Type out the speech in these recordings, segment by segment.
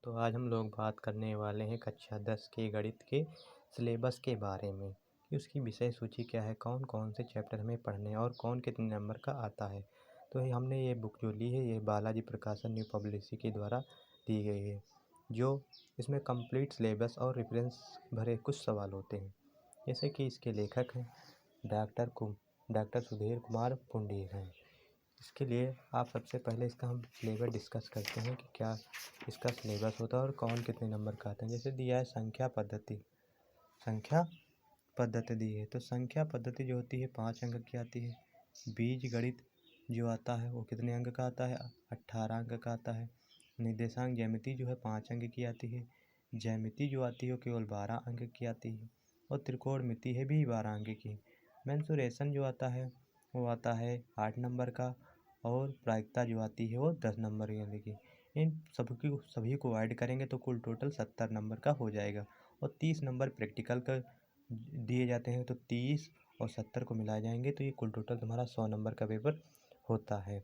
तो आज हम लोग बात करने वाले हैं कक्षा 10 के गणित के सिलेबस के बारे में कि उसकी विषय सूची क्या है, कौन कौन से चैप्टर हमें पढ़ने हैं और कौन कितने नंबर का आता है। तो हमने ये बुक जो ली है ये बालाजी प्रकाशन न्यू पब्लिशिंग के द्वारा दी गई है, जो इसमें कंप्लीट सिलेबस और रेफरेंस भरे कुछ सवाल होते हैं। जैसे कि इसके लेखक हैं डॉक्टर सुधीर कुमार पुंडीर हैं। इसके लिए आप सबसे पहले इसका हम सिलेबस डिस्कस करते हैं कि क्या इसका सिलेबस होता है और कौन कितने नंबर का आता है। जैसे दिया है संख्या पद्धति दी है, तो संख्या पद्धति जो होती है 5 अंक की आती है। बीज गणित जो आता है वो कितने अंक का आता है, 18 अंक का आता है। निर्देशांक ज्यामिति जो है 5 अंक की आती है। ज्यामिति जो आती है वो केवल 12 अंक की आती है और त्रिकोणमिति है भी 12 अंक की। मेंसुरेशन जो आता है वो आता है 8 नंबर का और प्रायिकता जो आती है वो 10 नंबर की। इन सभी को ऐड करेंगे तो कुल टोटल 70 नंबर का हो जाएगा और 30 नंबर प्रैक्टिकल का दिए जाते हैं, तो 30 और 70 को मिला जाएंगे तो ये कुल टोटल तुम्हारा 100 नंबर का पेपर होता है।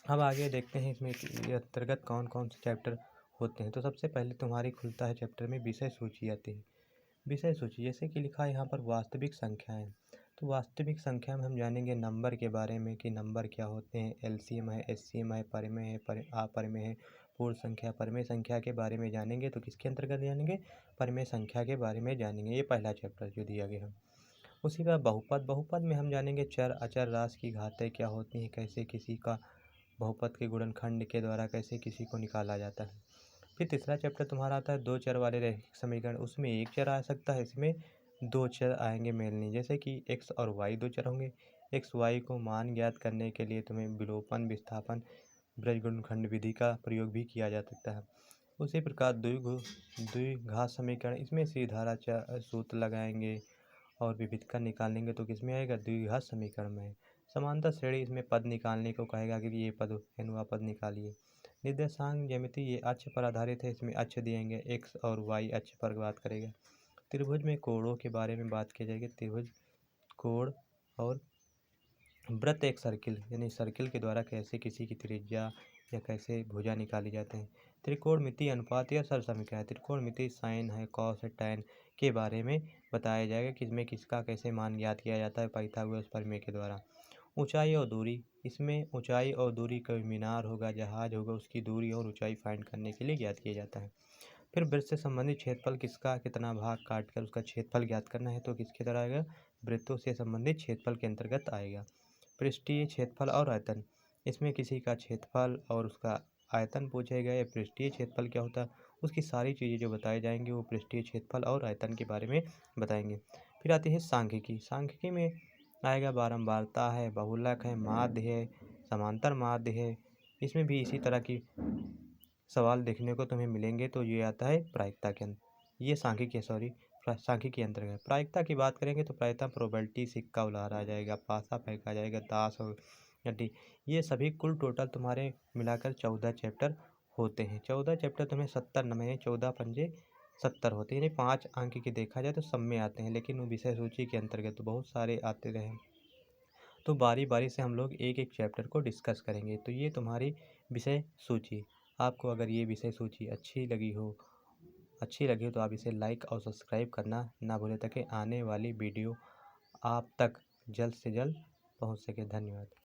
अब आगे देखते हैं इसमें अंतर्गत कौन कौन से चैप्टर होते हैं। तो सबसे पहले तुम्हारी खुलता है चैप्टर में विषय सूची आती है। विषय सूची जैसे कि लिखा है यहाँ पर वास्तविक संख्याएं, तो वास्तविक संख्या में हम जानेंगे नंबर के बारे में कि नंबर क्या होते हैं, एलसीएम है, एचसीएम है, परिमेय है, अपरिमेय है, पूर्ण संख्या, परिमेय संख्या के बारे में जानेंगे। तो किसके अंतर्गत जानेंगे, परिमेय संख्या के बारे में जानेंगे। ये पहला चैप्टर जो दिया गया है। उसी का बहुपद में हम जानेंगे चर अचर राशि की घातें क्या होती हैं, कैसे किसी का बहुपद के गुणनखंड के द्वारा कैसे किसी को निकाला जाता है। फिर तीसरा चैप्टर तुम्हारा आता है 2 चर वाले रैखिक समीकरण। उसमें एक चर आ सकता है, इसमें 2 चर आएंगे मेल नहीं, जैसे कि x और y 2 चर होंगे। x y को मान ज्ञात करने के लिए तुम्हें विलोपन विस्थापन ब्रजगुणनखंड विधि का प्रयोग भी किया जा सकता है। उसी प्रकार द्विघात समीकरण, इसमें सीधा सूत्र लगाएंगे और विविधता निकालेंगे तो किसमें आएगा, द्विघात समीकरण में। समांतर श्रेणी, इसमें पद निकालने को कहेगा कि ये पद एनुआ पद निकालिए। निर्देशांक ज्यामिति ये अक्ष पर आधारित है, इसमें अक्ष दिएंगे x और y अक्ष पर बात करेगा। त्रिभुज में कोणों के बारे में बात की जाएगी, त्रिभुज कोण और वृत्त एक सर्किल यानी सर्किल के द्वारा कैसे किसी की त्रिज्या या कैसे भुजा निकाली जाते हैं। त्रिकोणमिति अनुपात या सरसमीकरण है, त्रिकोणमिति साइन है, कॉस है, टैन के बारे में बताया जाएगा कि इसमें किसका कैसे मान ज्ञात किया जाता है पाइथागोरस प्रमेय के द्वारा। ऊंचाई और दूरी, इसमें ऊंचाई और दूरी का मीनार होगा, जहाज होगा, उसकी दूरी और ऊंचाई फाइंड करने के लिए ज्ञात किया जाता है। फिर वृत्त से संबंधित क्षेत्रफल, किसका कितना भाग काट कर उसका क्षेत्रफल ज्ञात करना है तो किसके तरह आएगा, वृत्तों से संबंधित क्षेत्रफल के अंतर्गत आएगा। पृष्ठीय क्षेत्रफल और आयतन, इसमें किसी का क्षेत्रफल और उसका आयतन पूछा गया है। पृष्ठीय क्षेत्रफल क्या होता है, उसकी सारी चीज़ें जो बताई जाएंगी वो पृष्ठीय क्षेत्रफल और आयतन के बारे में बताएंगे। फिर आती है सांख्यिकी में आएगा बारंबारता है, बहुलक है, माध्य है, समांतर माध्य है। इसमें भी इसी तरह की सवाल देखने को तुम्हें मिलेंगे। तो ये आता है प्रायिकता के अंदर, ये सांख्यिकी अंतर्गत। प्रायिकता की बात करेंगे तो प्रायिकता प्रोबेबिलिटी, सिक्का उलारा जाएगा, पासा फेंका जाएगा, ताश और गड्डी, ये सभी कुल टोटल तुम्हारे मिलाकर 14 चैप्टर होते हैं। 14 चैप्टर तुम्हें 70 नंबर, 14 पंजे 70 होते हैं, यानी 5 अंक की देखा जाए तो सब में आते हैं, लेकिन वो विषय सूची के अंतर्गत तो बहुत सारे आते रहे। तो बारी बारी से हम लोग एक एक चैप्टर को डिस्कस करेंगे। तो ये तुम्हारी विषय सूची। आपको अगर ये विषय सूची अच्छी लगी हो तो आप इसे लाइक और सब्सक्राइब करना ना भूलें, ताकि आने वाली वीडियो आप तक जल्द से जल्द पहुंच सके। धन्यवाद।